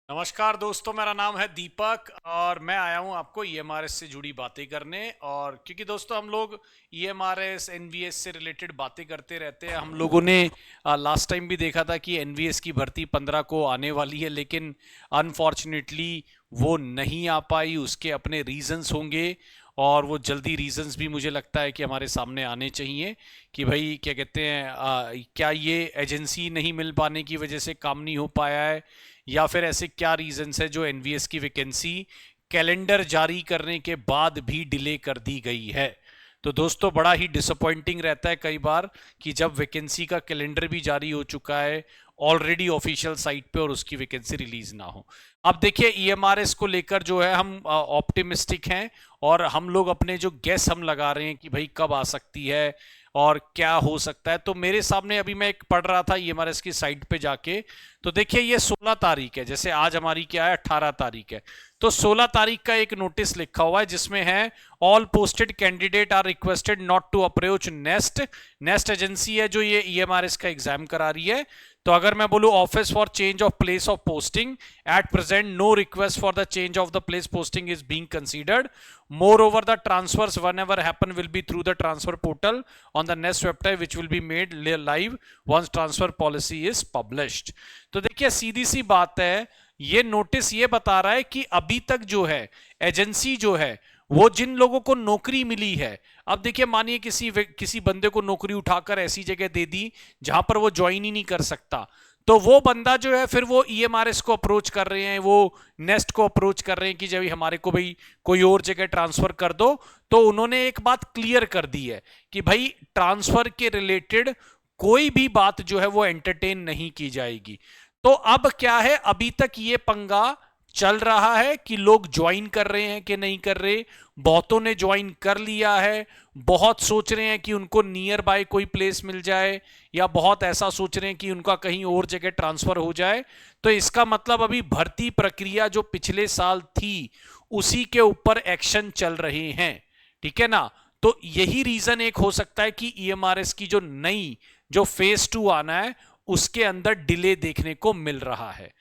नमस्कार दोस्तों, मेरा नाम है दीपक और मैं आया हूँ आपको ईएमआरएस से जुड़ी बातें करने। और क्योंकि दोस्तों हम लोग ईएमआरएस एनवीएस से रिलेटेड बातें करते रहते हैं। हम लोगों ने लास्ट टाइम भी देखा था कि एनवीएस की भर्ती 15 को आने वाली है, लेकिन अनफॉर्चुनेटली वो नहीं आ पाई। उसके अपने रीजंस होंगे और वो जल्दी रीजंस भी मुझे लगता है कि हमारे सामने आने चाहिए कि भाई क्या कहते हैं, क्या ये एजेंसी नहीं मिल पाने की वजह से काम नहीं हो पाया है, या फिर ऐसे क्या रीजंस है जो एनवीएस की वैकेंसी कैलेंडर जारी करने के बाद भी डिले कर दी गई है। तो दोस्तों बड़ा ही डिसअपॉइंटिंग रहता है कई बार कि जब वैकेंसी का कैलेंडर भी जारी हो चुका है ऑलरेडी ऑफिशियल साइट पे और उसकी वैकेंसी रिलीज ना हो। अब देखिए ईएमआरएस को लेकर जो है हम ऑप्टिमिस्टिक हैं और हम लोग अपने जो गेस हम लगा रहे हैं कि भाई कब आ सकती है और क्या हो सकता है। तो मेरे सामने अभी मैं एक पढ़ रहा था ईएमआरएस की साइट पे जाके, तो देखिए ये 16 तारीख है, जैसे आज हमारी क्या है 18 तारीख है, तो 16 तारीख का एक नोटिस लिखा हुआ है जिसमें है all posted candidate are requested not to approach NEST. NEST agency है जो ये ईएमआरएस का एग्जाम करा रही है। तो अगर मैं बोलूं office for change of place of posting at present no request for the change of the place posting is being considered. Moreover, the transfers whenever happen will be through the transfer portal on the Nest website, which will be made live once transfer policy is published। तो देखिए सीधी सी बात है, ये notice ये बता रहा है कि अभी तक जो है एजेंसी जो है वो जिन लोगों को नौकरी मिली है, अब देखिए मानिए किसी बंदे को नौकरी उठाकर ऐसी जगह दे दी जहां पर वो ज्वाइन ही नहीं कर सकता, तो वो बंदा जो है फिर वो ईएमआरएस को अप्रोच कर रहे हैं, वो नेस्ट को अप्रोच कर रहे हैं कि जब हमारे को भाई कोई और जगह ट्रांसफर कर दो। तो उन्होंने एक बात क्लियर कर दी है कि भाई ट्रांसफर के रिलेटेड कोई भी बात जो है वो एंटरटेन नहीं की जाएगी। तो अब क्या है, अभी तक ये पंगा चल रहा है कि लोग ज्वाइन कर रहे हैं कि नहीं कर रहे। बहुतों ने ज्वाइन कर लिया है, बहुत सोच रहे हैं कि उनको नियर बाय कोई प्लेस मिल जाए, या बहुत ऐसा सोच रहे हैं कि उनका कहीं और जगह ट्रांसफर हो जाए। तो इसका मतलब अभी भर्ती प्रक्रिया जो पिछले साल थी उसी के ऊपर एक्शन चल रहे हैं, ठीक है ना। तो यही रीजन एक हो सकता है कि ईएमआरएस की जो नई जो फेज 2 आना है उसके अंदर डिले देखने को मिल रहा है।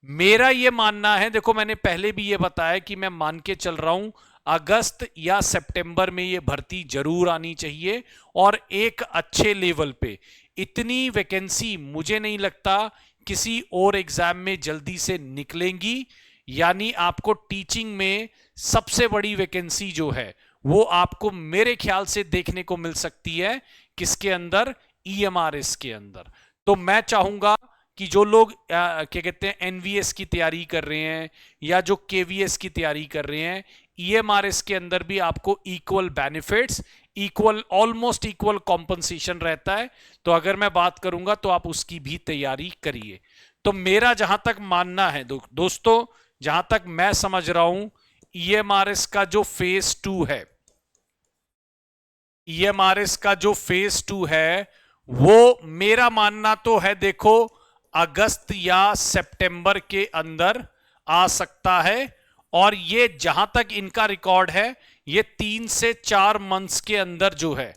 मेरा यह मानना है, देखो मैंने पहले भी यह बताया कि मैं मान के चल रहा हूं अगस्त या सितंबर में यह भर्ती जरूर आनी चाहिए और एक अच्छे लेवल पे। इतनी वैकेंसी मुझे नहीं लगता किसी और एग्जाम में जल्दी से निकलेंगी। यानी आपको टीचिंग में सबसे बड़ी वैकेंसी जो है वो आपको मेरे ख्याल से देखने को मिल सकती है किसके अंदर, ईएमआरएस के अंदर। तो मैं चाहूंगा कि जो लोग क्या कहते हैं एनवीएस की तैयारी कर रहे हैं या जो केवीएस की तैयारी कर रहे हैं, ईएमआरएस के अंदर भी आपको equal benefits, equal almost equal compensation रहता है। तो अगर मैं बात करूंगा तो आप उसकी भी तैयारी करिए। तो मेरा जहां तक मानना है दोस्तों, जहां तक मैं समझ रहा हूं, ईएमआरएस का जो फेज 2 है, ईएमआरएस का जो फेज 2 है वो मेरा मानना तो है, देखो अगस्त या सितंबर के अंदर आ सकता है। और ये जहां तक इनका रिकॉर्ड है ये 3 से 4 मंथ्स के अंदर जो है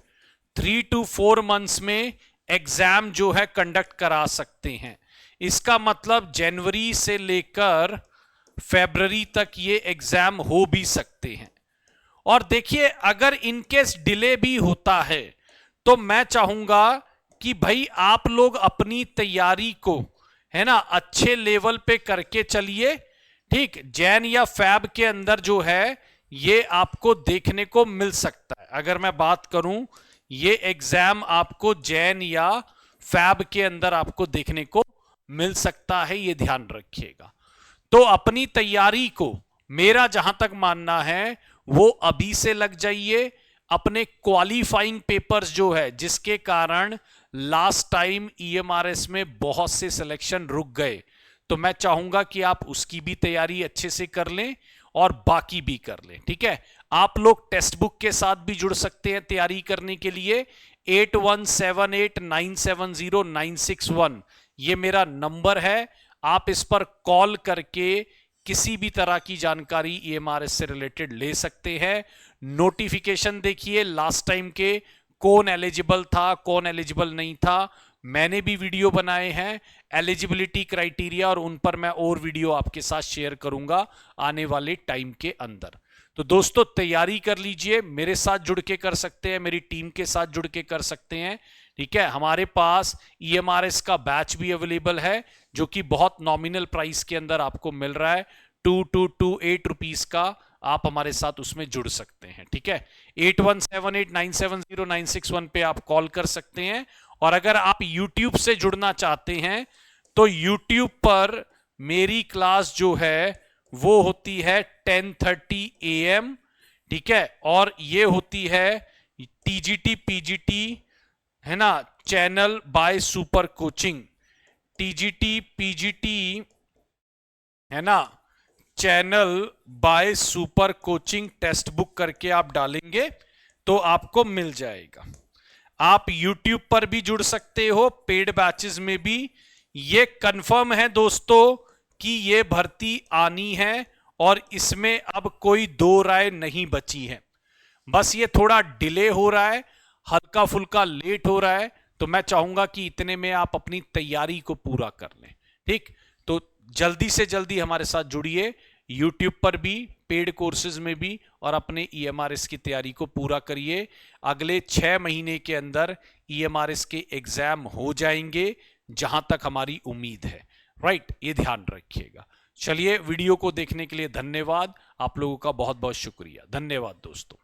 3 to 4 मंथ्स में एग्जाम जो है कंडक्ट करा सकते हैं। इसका मतलब जनवरी से लेकर फरवरी तक ये एग्जाम हो भी सकते हैं। और देखिए अगर इनकेस डिले भी होता है तो मैं चाहूंगा कि भाई आप लोग अपनी तैयारी को है ना अच्छे लेवल पे करके चलिए। ठीक, जैन या फैब के अंदर जो है ये आपको देखने को मिल सकता है। अगर मैं बात करूं ये एग्जाम आपको जैन या फैब के अंदर आपको देखने को मिल सकता है, ये ध्यान रखिएगा। तो अपनी तैयारी को मेरा जहां तक मानना है वो अभी से लग जाइए। अपने क्वालिफाइंग पेपर्स जो है जिसके कारण लास्ट टाइम ईएमआरएस में बहुत से सिलेक्शन रुक गए, तो मैं चाहूंगा कि आप उसकी भी तैयारी अच्छे से कर लें और बाकी भी कर लें। ठीक है, आप लोग टेक्स्ट बुक के साथ भी जुड़ सकते हैं तैयारी करने के लिए। 8178970961 ये मेरा नंबर है, आप इस पर कॉल करके किसी भी तरह की जानकारी ईएमआरएस से रिलेटेड ले सकते हैं। नोटिफिकेशन देखिए लास्ट टाइम के, कौन एलिजिबल था कौन एलिजिबल नहीं था, मैंने भी वीडियो बनाए हैं एलिजिबिलिटी क्राइटेरिया, और उन पर मैं और वीडियो आपके साथ शेयर करूंगा आने वाले टाइम के अंदर। तो दोस्तों तैयारी कर लीजिए, मेरे साथ जुड़ के कर सकते हैं, मेरी टीम के साथ जुड़ के कर सकते हैं। ठीक है, हमारे पास EMRS का बैच भी अवेलेबल है जो कि बहुत नॉमिनल प्राइस के अंदर आपको मिल रहा है, 2228 रुपीस का। आप हमारे साथ उसमें जुड़ सकते हैं। ठीक है, 8178970961 पे आप कॉल कर सकते हैं। और अगर आप YouTube से जुड़ना चाहते हैं तो YouTube पर मेरी क्लास जो है वो होती है 10:30 AM। ठीक है, और ये होती है TGT PGT, है ना, channel by super coaching. TGT PGT, है ना, channel by super coaching text book करके आप डालेंगे तो आपको मिल जाएगा। आप YouTube पर भी जुड़ सकते हो पेड बैचेस में भी। ये कंफर्म है दोस्तों कि ये भर्ती आनी है और इसमें अब कोई दो राय नहीं बची है। बस ये थोड़ा डिले हो रहा है, हल्का फुल्का लेट हो रहा है, तो मैं चाहूंगा कि इतने में आप अपनी तैयारी को पूरा कर लें। ठीक, तो जल्दी से जल्दी हमारे साथ जुड़िए, YouTube पर भी, पेड कोर्सेज में भी, और अपने EMRS की तैयारी को पूरा करिए। अगले 6 महीने के अंदर EMRS के एग्जाम हो जाएंगे जहां तक हमारी उम्मीद है। राइट, ये ध्यान रखिएगा। चलिए, वीडियो को देखने के लिए धन्यवाद। आप लोगों का बहुत बहुत शुक्रिया। धन्यवाद दोस्तों।